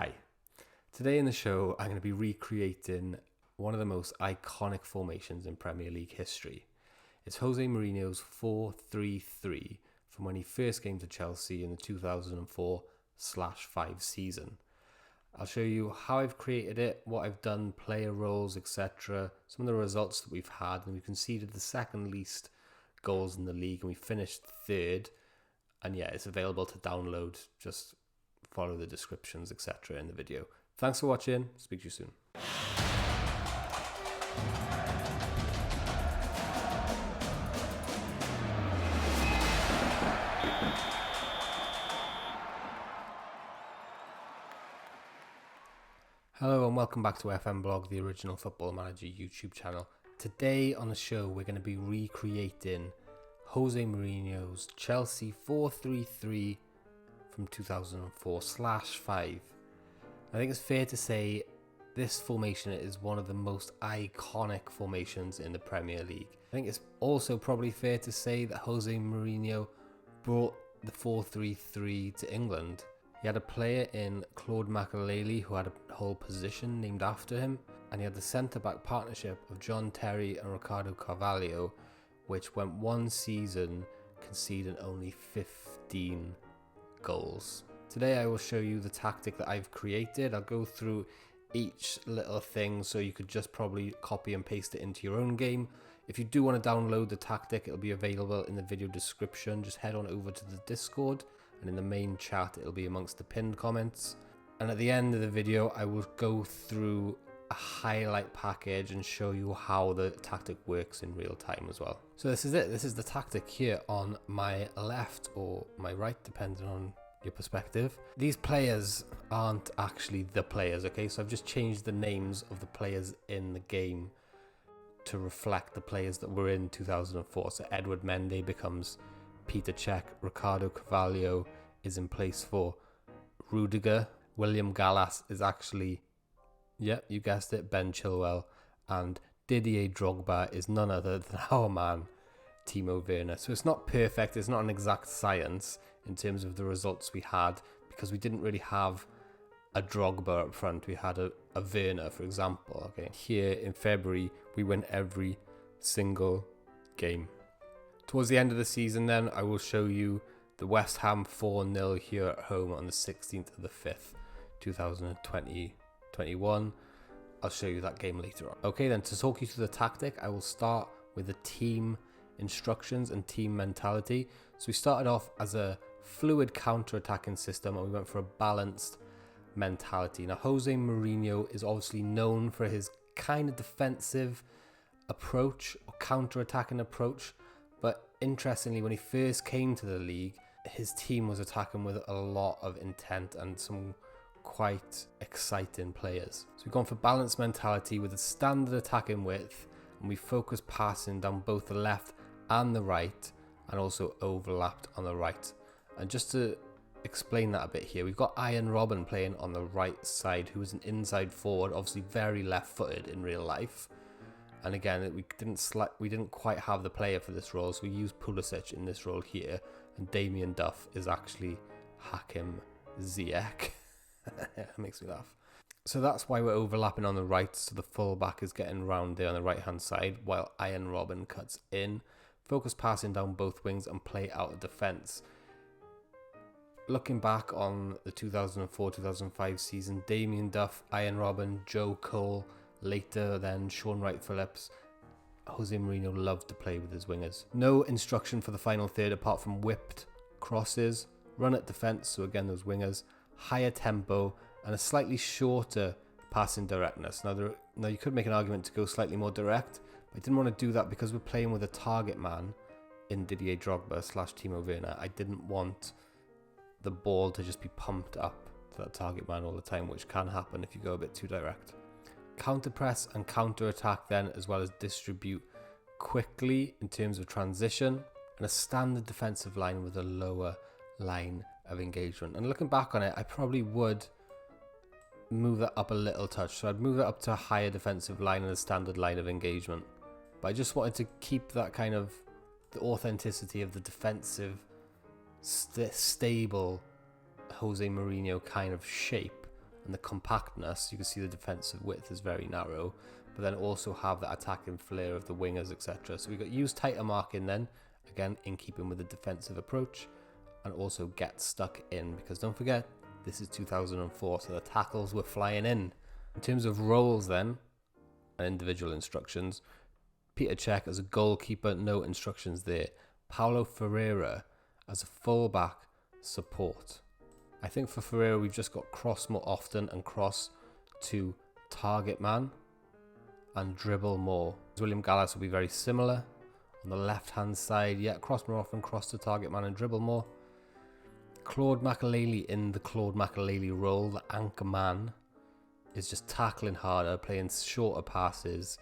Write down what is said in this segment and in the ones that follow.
Hi. Today in the show, I'm going to be recreating one of the most iconic formations in Premier League history. It's Jose Mourinho's 4-3-3 from when he first came to Chelsea in the 2004/5 season. I'll show you how I've created it, what I've done, player roles, etc. Some of the results that we've had, and we conceded the second least goals in the league, and we finished third. And yeah, it's available to download. Just follow the descriptions, etc. in the video. Thanks for watching. Speak to you soon. Hello and welcome back to FM Blog, the original Football Manager YouTube channel. Today on the show, we're going to be recreating Jose Mourinho's Chelsea 4-3-3 from 2004/5. I think it's fair to say this formation is one of the most iconic formations in the Premier League. I think it's also probably fair to say that Jose Mourinho brought the 4-3-3 to England. He had a player in Claude Makelele who had a whole position named after him, and he had the centre-back partnership of John Terry and Ricardo Carvalho, which went one season conceding only 15 goals. Today I will show you the tactic that I've created. I'll go through each little thing so you could just probably copy and paste it into your own game. If you do want to download the tactic, it'll be available in the video description. Just head on over to the Discord, and in the main chat it'll be amongst the pinned comments. And at the end of the video I will go through a highlight package and show you how the tactic works in real time as well. So this is it. This is the tactic here on my left or my right, depending on your perspective. These players aren't actually the players, okay? So I've just changed the names of the players in the game to reflect the players that were in 2004. So Edward Mendy becomes Peter Cech, Ricardo Carvalho is in place for Rudiger, William Gallas is actually, yep, you guessed it, Ben Chilwell, and Didier Drogba is none other than our man, Timo Werner. So it's not perfect, it's not an exact science in terms of the results we had, because we didn't really have a Drogba up front. We had a Werner, for example. Okay, here in February, we win every single game. Towards the end of the season then, I will show you the West Ham 4-0 here at home on the 16th of the 5th, 2021. I'll show you that game later on. Okay then, to talk you through the tactic, I will start with the team instructions and team mentality. So we started off as a fluid counter-attacking system, and we went for a balanced mentality. Now Jose Mourinho is obviously known for his kind of defensive approach or counter-attacking approach, but interestingly, when he first came to the league, his team was attacking with a lot of intent and some quite exciting players. So we've gone for balanced mentality with a standard attacking width, and we focus passing down both the left and the right, and also overlapped on the right. And just to explain that a bit here, we've got Arjen Robben playing on the right side, who is an inside forward, obviously very left-footed in real life. And again, we didn't quite have the player for this role, so we used Pulisic in this role here, and Damien Duff is actually Hakim Ziyech. It makes me laugh. So that's why we're overlapping on the right, so the fullback is getting round there on the right-hand side, while Arjen Robben cuts in, focus passing down both wings and play out of defence. Looking back on the 2004-2005 season, Damien Duff, Arjen Robben, Joe Cole, later then Sean Wright-Phillips, Jose Mourinho loved to play with his wingers. No instruction for the final third apart from whipped crosses, run at defence, so again those wingers, higher tempo and a slightly shorter passing directness. Now you could make an argument to go slightly more direct, but I didn't want to do that because we're playing with a target man in Didier Drogba / Timo Werner. I didn't want the ball to just be pumped up to that target man all the time, which can happen if you go a bit too direct. Counter press and counter attack then, as well as distribute quickly in terms of transition, and a standard defensive line with a lower line of engagement. And looking back on it, I probably would move that up a little touch. So I'd move it up to a higher defensive line and a standard line of engagement. But I just wanted to keep that kind of the authenticity of the defensive, stable Jose Mourinho kind of shape and the compactness. You can see the defensive width is very narrow, but then also have the attacking flair of the wingers, etc. So we got use tighter marking then, again in keeping with the defensive approach, and also get stuck in, because don't forget, this is 2004, so the tackles were flying in. In terms of roles then, and individual instructions, Peter Cech as a goalkeeper, no instructions there. Paulo Ferreira as a fullback, support. I think for Ferreira we've just got cross more often and cross to target man and dribble more. William Gallas will be very similar. On the left hand side, yeah, cross more often, cross to target man and dribble more. Claude Makelele in the Claude Makelele role, the anchor man, is just tackling harder, playing shorter passes,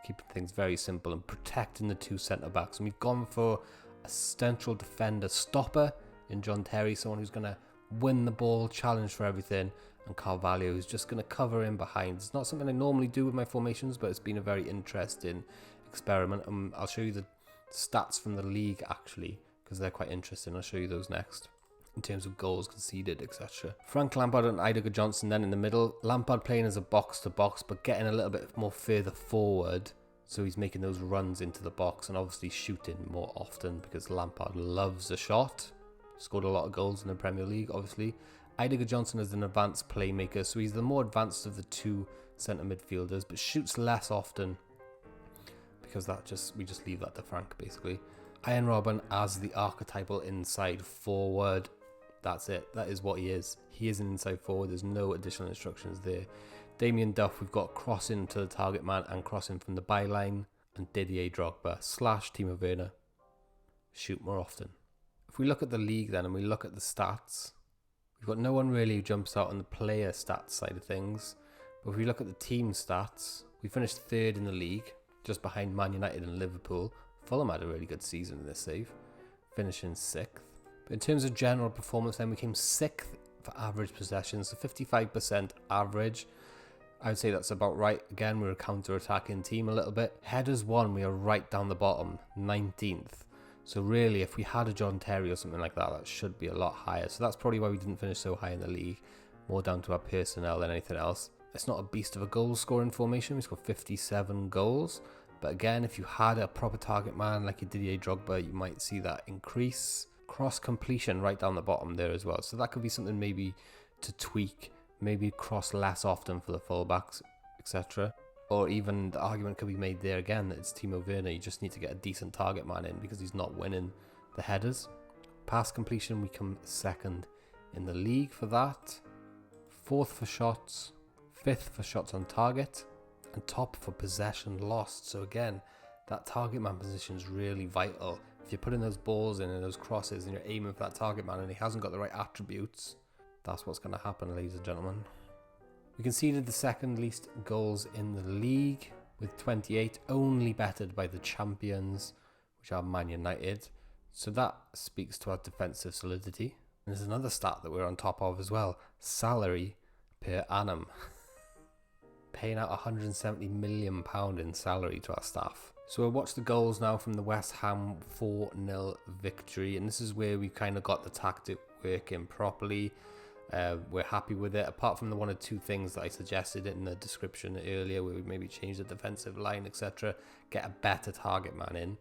keeping things very simple and protecting the two centre backs. And we've gone for a central defender stopper in John Terry, someone who's going to win the ball, challenge for everything, and Carvalho who's just going to cover in behind. It's not something I normally do with my formations, but it's been a very interesting experiment. I'll show you the stats from the league actually, because they're quite interesting. I'll show you those next, in terms of goals conceded, etc. Frank Lampard and Idaho Johnson then in the middle. Lampard playing as a box-to-box, but getting a little bit more further forward, so he's making those runs into the box and obviously shooting more often, because Lampard loves a shot. Scored a lot of goals in the Premier League, obviously. Idaho Johnson is an advanced playmaker, so he's the more advanced of the two centre midfielders, but shoots less often, because we just leave that to Frank, basically. Ian Robben as the archetypal inside forward. That's it. That is what he is. He is an inside forward. There's no additional instructions there. Damien Duff, we've got crossing to the target man and crossing from the byline. And Didier Drogba / Timo Werner, shoot more often. If we look at the league then and we look at the stats, we've got no one really who jumps out on the player stats side of things. But if we look at the team stats, we finished third in the league, just behind Man United and Liverpool. Fulham had a really good season in this save, finishing sixth. But in terms of general performance then, we came sixth for average possessions, so 55% average. I would say that's about right. Again, we're a counter-attacking team a little bit. Headers won, we are right down the bottom, 19th. So really, if we had a John Terry or something like that, that should be a lot higher. So that's probably why we didn't finish so high in the league. More down to our personnel than anything else. It's not a beast of a goal-scoring formation. We scored 57 goals. But again, if you had a proper target man like a Didier Drogba, you might see that increase. Cross completion right down the bottom there as well. So that could be something maybe to tweak. Maybe cross less often for the fullbacks, etc. Or even the argument could be made there again that it's Timo Werner. You just need to get a decent target man in because he's not winning the headers. Pass completion, we come second in the league for that. Fourth for shots. Fifth for shots on target. And top for possession lost. So again, that target man position is really vital. If you're putting those balls in and those crosses and you're aiming for that target man and he hasn't got the right attributes, that's what's going to happen, ladies and gentlemen. We conceded the second least goals in the league with 28, only bettered by the champions, which are Man United. So that speaks to our defensive solidity. And there's another stat that we're on top of as well. Salary per annum. Paying out £170 million in salary to our staff. So we'll watch the goals now from the West Ham 4-0 victory. And this is where we kind of got the tactic working properly. We're happy with it, apart from the one or two things that I suggested in the description earlier, where we maybe change the defensive line, etc., get a better target man in.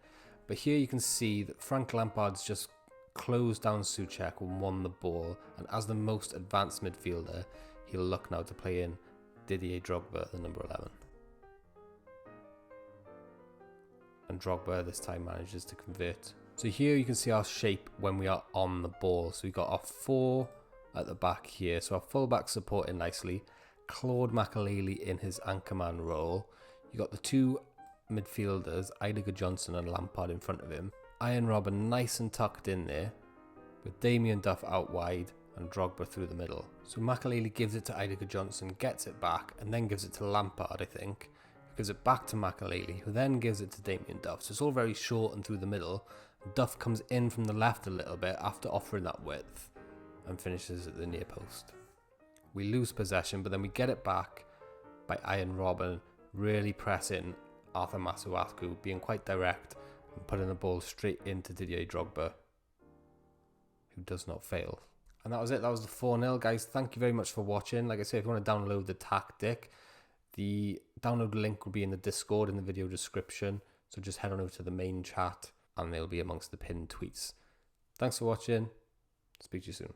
But here you can see that Frank Lampard's just closed down Souček and won the ball, and as the most advanced midfielder, he'll look now to play in Didier Drogba, the number 11. And Drogba this time manages to convert. So here you can see our shape when we are on the ball. So we've got our four at the back here. So our fullback supporting nicely. Claude Makelele in his anchorman role. You got the two midfielders, Idaho Johnson and Lampard in front of him. Ian Robben nice and tucked in there, with Damien Duff out wide and Drogba through the middle. So Makelele gives it to Idaho Johnson, gets it back, and then gives it to Lampard, I think. Gives it back to Makelele, who then gives it to Damien Duff. So it's all very short and through the middle. Duff comes in from the left a little bit after offering that width and finishes at the near post. We lose possession, but then we get it back by Ian Robben really pressing Arthur Masuaku, being quite direct and putting the ball straight into Didier Drogba, who does not fail. And that was it. That was the 4-0, guys. Thank you very much for watching. Like I said, if you want to download the tactic, the download link will be in the Discord in the video description. So just head on over to the main chat and they'll be amongst the pinned tweets. Thanks for watching. Speak to you soon.